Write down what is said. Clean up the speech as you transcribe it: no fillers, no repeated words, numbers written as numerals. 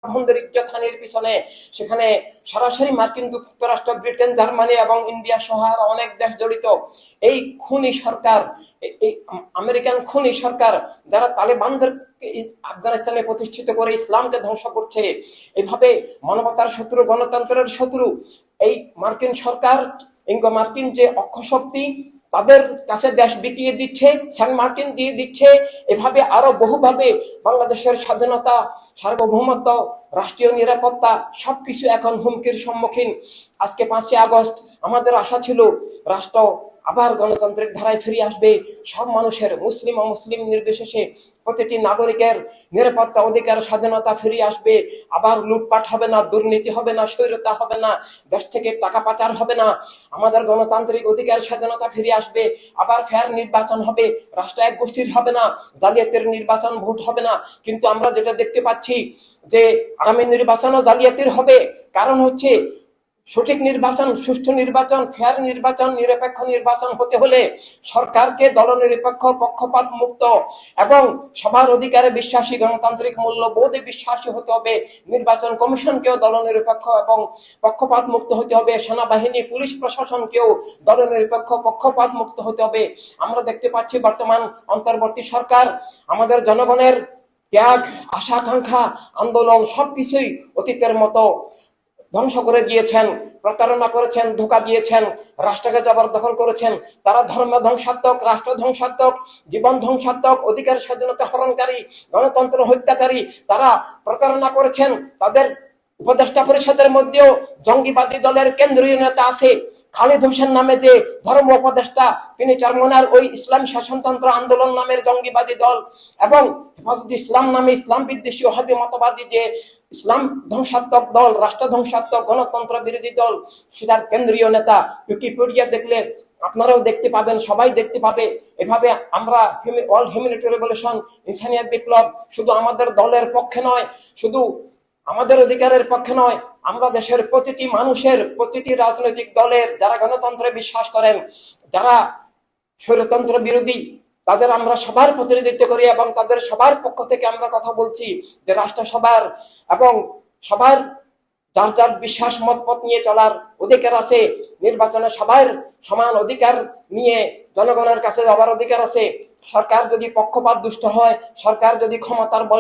বন্ধের ইজ্জতহানির পিছনে সেখানে সরাসরি মার্কিন যুক্তরাষ্ট্র, ব্রিটেন, জার্মানি এবং ইন্ডিয়া সহ আরো অনেক দেশ জড়িত। এই খুনি সরকার, এই আমেরিকান খুনি সরকার, যারা তালেবানদের আফগানিস্তানে প্রতিষ্ঠিত করে ইসলামকে ধ্বংস করছে, এভাবে মানবতার শত্রু, গণতন্ত্রের শত্রু এই মার্কিন সরকার, মার্কিন যে অক্ষশক্তি, তাদের কাছে দেশ বিকিয়ে দিচ্ছে, সেন্ট মার্টিন দিয়ে দিচ্ছে। এভাবে আরো বহুভাবে বাংলাদেশের স্বাধীনতা, সার্বভৌমত্ব, রাষ্ট্রীয় নিরাপত্তা সবকিছু এখন হুমকির সম্মুখীন। আজকে 5ই আগস্ট আমাদের আশা ছিল রাষ্ট্র আবার গণতান্ত্রিক ধারায় ফিরে আসবে, সব মানুষের, মুসলিম অমুসলিম নির্বিশেষে প্রতিটি নাগরিকের নিরাপত্তা, অধিকার, স্বাধীনতা ফিরে আসবে। আবার লুটপাট হবে না, দুর্নীতি হবে না, স্বৈরতা হবে না, দেশ থেকে টাকা পাচার হবে না, আমাদের গণতান্ত্রিক অধিকার স্বাধীনতা ফিরে আসবে। আবার ফেয়ার নির্বাচন হবে, রাষ্ট্র এক গোষ্ঠীর হবে না, জালিয়াতের নির্বাচন, ভোট হবে না। কিন্তু আমরা যেটা দেখতে পাচ্ছি যে আগামী নির্বাচনও জালিয়াতির হবে। কারণ হচ্ছে সঠিক নির্বাচন, সুষ্ঠু নির্বাচন, ফেয়ার নির্বাচন, নিরপেক্ষ নির্বাচন হতে হলে সরকারকে দলনিরপেক্ষ, পক্ষপাত মুক্ত এবং সবার অধিকারে বিশ্বাসী, গণতান্ত্রিক মূল্যবোধে বিশ্বাসী হতে হবে। নির্বাচন কমিশনকেও দলনিরপেক্ষ এবং পক্ষপাত মুক্ত হতে হবে। সেনাবাহিনী, পুলিশ প্রশাসনকেও দলনিরপেক্ষ, পক্ষপাত মুক্ত হতে হবে। আমরা দেখতে পাচ্ছি বর্তমান অন্তর্বর্তী সরকার আমাদের জনগণের ত্যাগ, আশা, আকাঙ্ক্ষা, আন্দোলন সবকিছুই অতীতের মতো ধ্বংস করে দিয়েছেন, প্রতারণা করেছেন, ধোঁকা দিয়েছেন, রাষ্ট্রকে জবরদখল করেছেন। তারা ধর্ম ধ্বংসাত্মক, রাষ্ট্র ধ্বংসাত্মক, জীবন ধ্বংসাত্মক, অধিকার স্বাধীনতা হরণকারী, গণতন্ত্র হত্যাকারী। তারা প্রতারণা করেছেন। তাদের উপদেষ্টা পরিষদের মধ্যেও জঙ্গিবাদী দলের কেন্দ্রীয় নেতা আছে খালিদ হোসেন নামে, যে ধর্ম উপদেষ্টা, তিনি চরমনার ওই ইসলাম শাসনতন্ত্র আন্দোলন নামের জঙ্গিবাদী দল এবং হেফাজত ইসলাম নামে ইসলাম বিদ্বেষী ওহাবী মতবাদী যে ইসলাম ধ্বংসাত্মক দল, রাষ্ট্র ধ্বংসাত্মক, গণতন্ত্র বিরোধী দল, সেটার কেন্দ্রীয় নেতা। উইকিপিডিয়া দেখলে আপনারাও দেখতে পাবেন, সবাই দেখতে পাবে। এভাবে আমরা অল হিউম্যানিটি রেভলিউশন, ইনসানিয়াত বিপ্লব শুধু আমাদের দলের পক্ষে নয়, শুধু আমাদের অধিকারের পক্ষে নয়, আমরা দেশের প্রতিটি মানুষের, প্রতিটি রাজনৈতিক দলের, যারা গণতন্ত্রে বিশ্বাস করেন, যারা স্বৈরতন্ত্র বিরোধী, তাদের আমরা সবার প্রতিনিধিত্ব করি এবং তাদের সবার পক্ষ থেকে আমরা কথা বলছি যে রাষ্ট্র সবার এবং সবার যার যার বিশ্বাস মতপথ নিয়ে চলার অধিকার আছে। নির্বাচনে সবার সমান অধিকার নিয়ে জনগণের কাছে যাবার অধিকার আছে। সরকার যদি পক্ষপাত দুষ্ট হয়, সরকার যদি ক্ষমতার